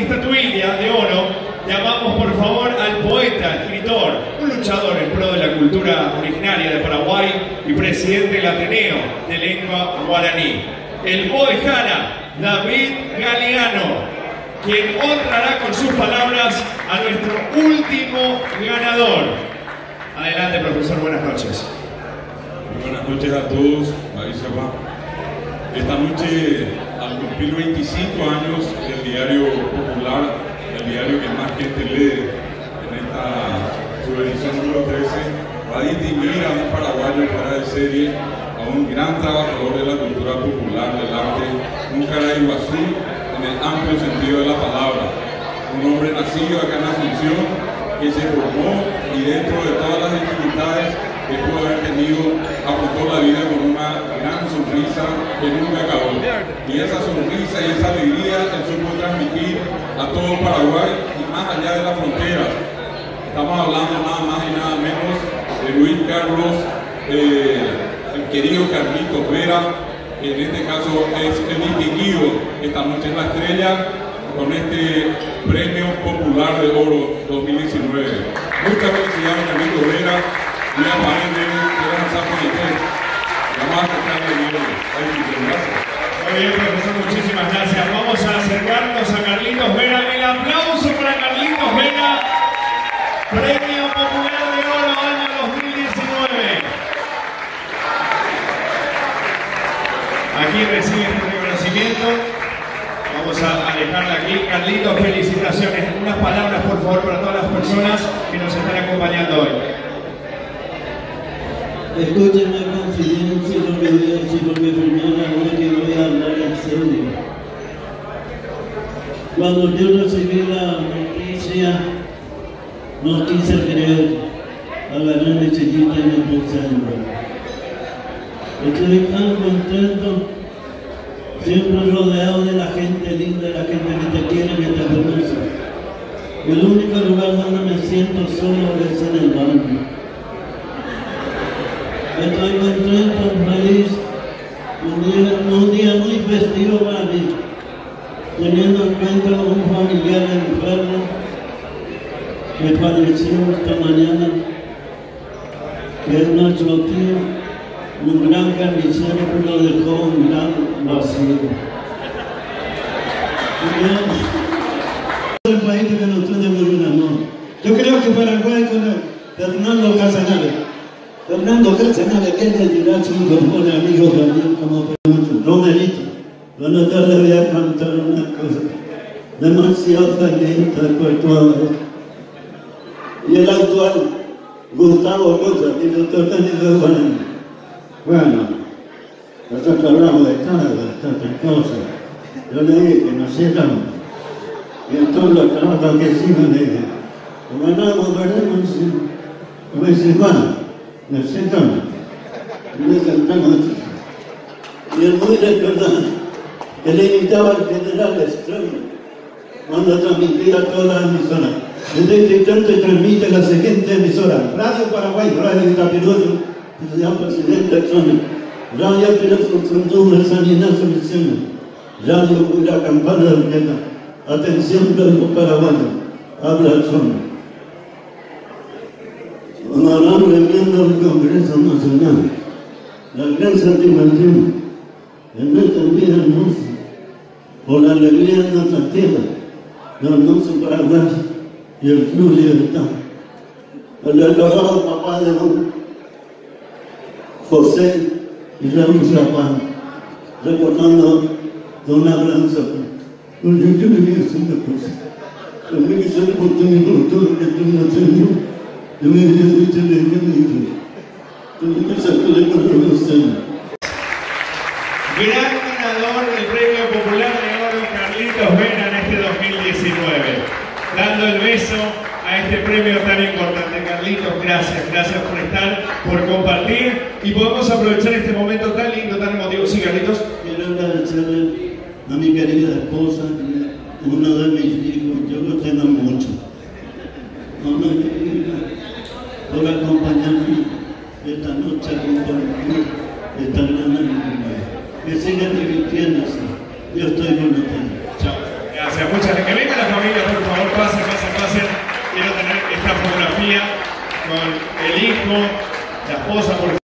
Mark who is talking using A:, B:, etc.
A: estatuilla de oro, llamamos por favor al poeta, escritor, un luchador en pro de la cultura originaria de Paraguay y presidente del Ateneo de Lengua Guaraní, el Boejara David Galeano, quien honrará con sus palabras a nuestro último ganador. Adelante, profesor, buenas noches.
B: Buenas noches a todos. Ahí se va. Esta noche, al cumplir 25 años del Diario Popular, el diario que más gente lee en esta su edición número 13, va a distinguir a un paraguayo fuera de serie, a un gran trabajador de la cultura popular, del arte, un caraiguazú en el amplio sentido de la palabra, un hombre nacido acá en Asunción, que se formó y dentro de todas las dificultades que pudo haber tenido, afrontó la vida con una gran sonrisa que nunca acabó. Y esa sonrisa y esa alegría él supo transmitir a todo Paraguay y más allá de las fronteras. Estamos hablando nada más y nada menos de Luis Carlos, el querido Carlitos Vera, que en este caso es el distinguido esta noche en La Estrella con este Premio Popular de Oro 2019. Muchas felicidades, Carlitos Vera. Y aparente que lanzar con el test. Vamos a tratar de verlo. Gracias.
A: Muy bien, profesor, muchísimas gracias. Vamos a acercarnos a Carlitos Vera. El aplauso para Carlitos Vera. Premio Popular de Oro año 2019. Aquí recibe este reconocimiento. Vamos a alejarla aquí. Carlitos, felicitaciones. Unas palabras, por favor, para todas las personas que nos están acompañando hoy.
C: Escúchenme con silencio lo que voy a decir, porque primero ahora que voy a hablar en serio. Cuando yo recibí la noticia, no quise creer, agarré mi chiquita y me puse a llorar. Estoy tan contento, siempre rodeado de la gente linda, de la gente que te quiere, que te conoce. El único lugar donde me siento solo es en el baño. Estoy contento, feliz, un día muy festivo para mí, teniendo en cuenta un familiar enfermo que falleció esta mañana, que es nuestro tío, un gran carnicero, pero lo dejó un gran vacío. El país que nos tiene muy amor. Yo creo que Paraguay con Fernando Casanare. Fernando Casanare, que es de un buen amigo también, como Romerito. Bueno, yo le voy a cantar una cosa demasiado feliz por todo. Y el actual, Gustavo Rosa, director técnico de Guaraní. Bueno, nosotros hablamos de tantas cosas. Yo le dije que nos llegamos. Y entonces los trabajos que hicimos le dije, como no veremos, como dice, bueno, nos sentamos, y le cantamos. Y es muy recordado que le invitaba al general Estrella cuando transmitía toda la emisora. Desde este instante transmite la siguiente emisora: Radio Paraguay, Radio Itapiruelo, señor presidente Exxon, Radio Teléfono San Ignacio Misiones, Radio La Campana de Orquesta. Atención, pueblo paraguayo, habla el son. Honorable miembro del Congreso Nacional, la gran satisfacción en nuestra vida hermosa, por la alegría de nuestra tierra, del hermoso Paraguay y el flujo de libertad. El adorado papá de don José y Raúl Zapán, recordando don Abraham Zapán. Yo quería hacer una cosa. También que se le portó mi doctor que tú no tenías. Yo me había dicho de mí, también me sacó de conocer.
A: Gran ganador del Premio Popular de Oro, Carlitos Vera, en este 2019. Dando el beso a este premio tan importante. Carlitos, gracias por estar, por compartir. Y podemos aprovechar este momento tan lindo, tan emotivo. Sí, Carlitos.
C: Quiero agradecerle a mi querida esposa, uno de mis hijos, yo lo tengo mucho. Mamá querida, por acompañarme esta noche a compartir esta gran alegría. Que sigan divirtiéndose. Yo estoy con ustedes.
A: Chao. Gracias, muchas gracias. Que venga la familia. con el hijo, la esposa, por